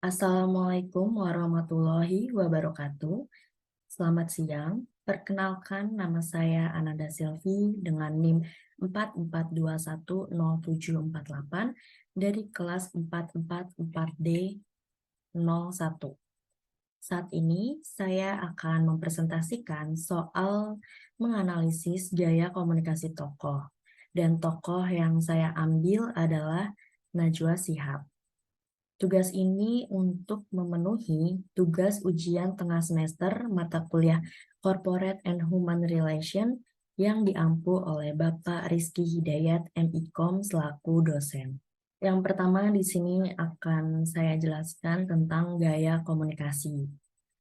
Assalamualaikum warahmatullahi wabarakatuh. Selamat siang. Perkenalkan, nama saya Ananda Silvi dengan NIM 44210748 dari kelas 444D01. Saat ini saya akan mempresentasikan soal menganalisis gaya komunikasi tokoh. Dan tokoh yang saya ambil adalah Najwa Shihab. Tugas ini untuk memenuhi tugas ujian tengah semester mata kuliah Corporate and Human Relation yang diampu oleh Bapak Rizky Hidayat MIKOM selaku dosen. Yang pertama di sini akan saya jelaskan tentang gaya komunikasi.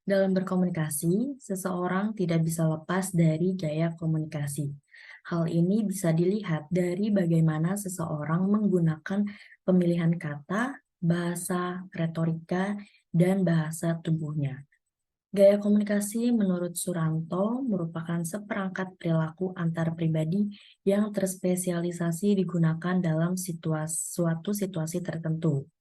Dalam berkomunikasi, seseorang tidak bisa lepas dari gaya komunikasi. Hal ini bisa dilihat dari bagaimana seseorang menggunakan pemilihan kata, bahasa, retorika, dan bahasa tubuhnya. Gaya komunikasi menurut Suranto merupakan seperangkat perilaku antar pribadi yang terspesialisasi digunakan dalam suatu situasi tertentu.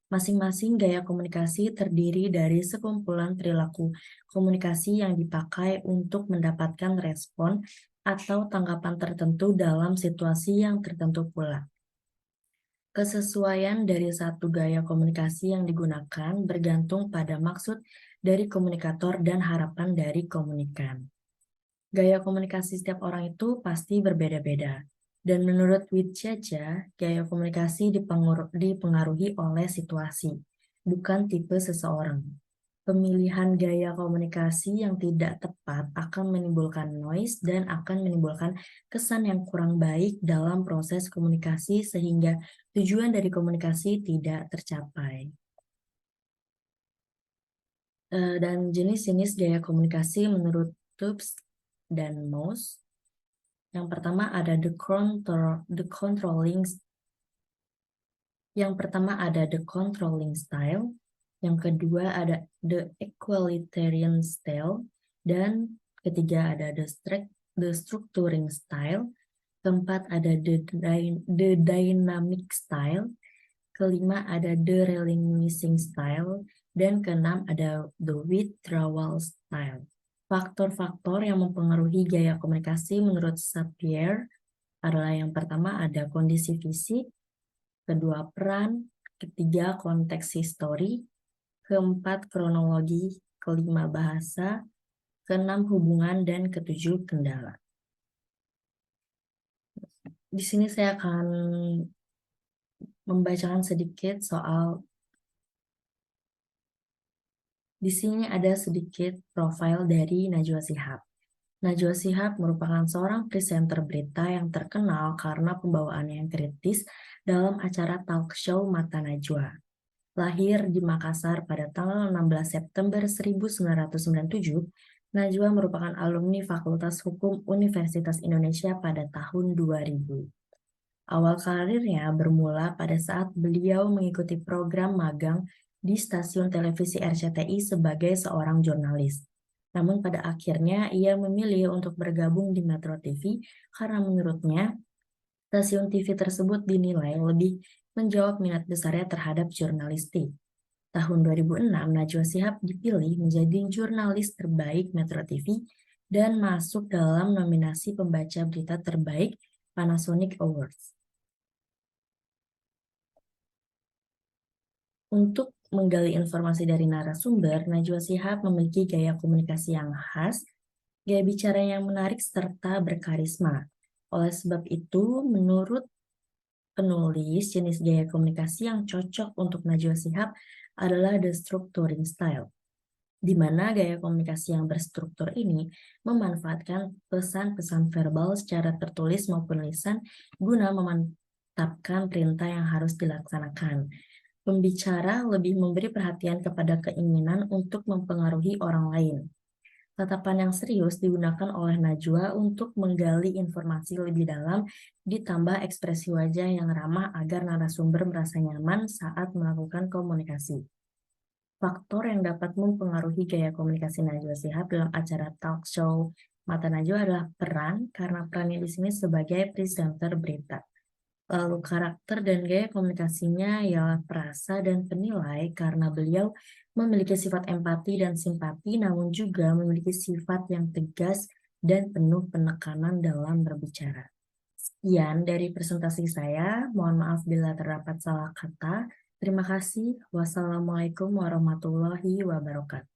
Masing-masing gaya komunikasi terdiri dari sekumpulan perilaku komunikasi yang dipakai untuk mendapatkan respon atau tanggapan tertentu dalam situasi yang tertentu pula. Kesesuaian dari satu gaya komunikasi yang digunakan bergantung pada maksud dari komunikator dan harapan dari komunikan. Gaya komunikasi setiap orang itu pasti berbeda-beda. Dan menurut Widjaja, gaya komunikasi dipengaruhi oleh situasi, bukan tipe seseorang. Pemilihan gaya komunikasi yang tidak tepat akan menimbulkan noise dan akan menimbulkan kesan yang kurang baik dalam proses komunikasi sehingga tujuan dari komunikasi tidak tercapai. Dan jenis-jenis gaya komunikasi menurut Tubbs dan Moss. Yang pertama ada the controlling style. Yang kedua ada the equalitarian style, dan ketiga ada the structuring style. Keempat ada the dynamic style. Kelima ada the relinquishing style, dan keenam ada the withdrawal style. Faktor-faktor yang mempengaruhi gaya komunikasi menurut Sapir adalah yang pertama ada kondisi fisik, kedua peran, ketiga konteks histori, keempat kronologi, kelima bahasa, keenam hubungan, dan ketujuh kendala. Di sini saya akan membacakan sedikit soal. Di sini ada sedikit profil dari Najwa Shihab. Najwa Shihab merupakan seorang presenter berita yang terkenal karena pembawaannya yang kritis dalam acara talk show Mata Najwa. Lahir di Makassar pada tanggal 16 September 1997, Najwa merupakan alumni Fakultas Hukum Universitas Indonesia pada tahun 2000. Awal karirnya bermula pada saat beliau mengikuti program magang di stasiun televisi RCTI sebagai seorang jurnalis. Namun pada akhirnya ia memilih untuk bergabung di Metro TV karena menurutnya stasiun TV tersebut dinilai lebih menjawab minat besarnya terhadap jurnalistik. Tahun 2006, Najwa Shihab dipilih menjadi jurnalis terbaik Metro TV dan masuk dalam nominasi pembaca berita terbaik Panasonic Awards. Untuk menggali informasi dari narasumber, Najwa Shihab memiliki gaya komunikasi yang khas, gaya bicara yang menarik, serta berkarisma. Oleh sebab itu, menurut penulis, jenis gaya komunikasi yang cocok untuk Najwa Shihab adalah the structuring style, di mana gaya komunikasi yang berstruktur ini memanfaatkan pesan-pesan verbal secara tertulis maupun lisan guna memantapkan perintah yang harus dilaksanakan. Pembicara lebih memberi perhatian kepada keinginan untuk mempengaruhi orang lain. Tatapan yang serius digunakan oleh Najwa untuk menggali informasi lebih dalam, ditambah ekspresi wajah yang ramah agar narasumber merasa nyaman saat melakukan komunikasi. Faktor yang dapat mempengaruhi gaya komunikasi Najwa Shihab dalam acara talk show Mata Najwa adalah peran, karena perannya di sini sebagai presenter berita. Lalu karakter dan gaya komunikasinya ialah perasa dan penilai karena beliau memiliki sifat empati dan simpati, namun juga memiliki sifat yang tegas dan penuh penekanan dalam berbicara. Sekian dari presentasi saya. Mohon maaf bila terdapat salah kata. Terima kasih. Wassalamualaikum warahmatullahi wabarakatuh.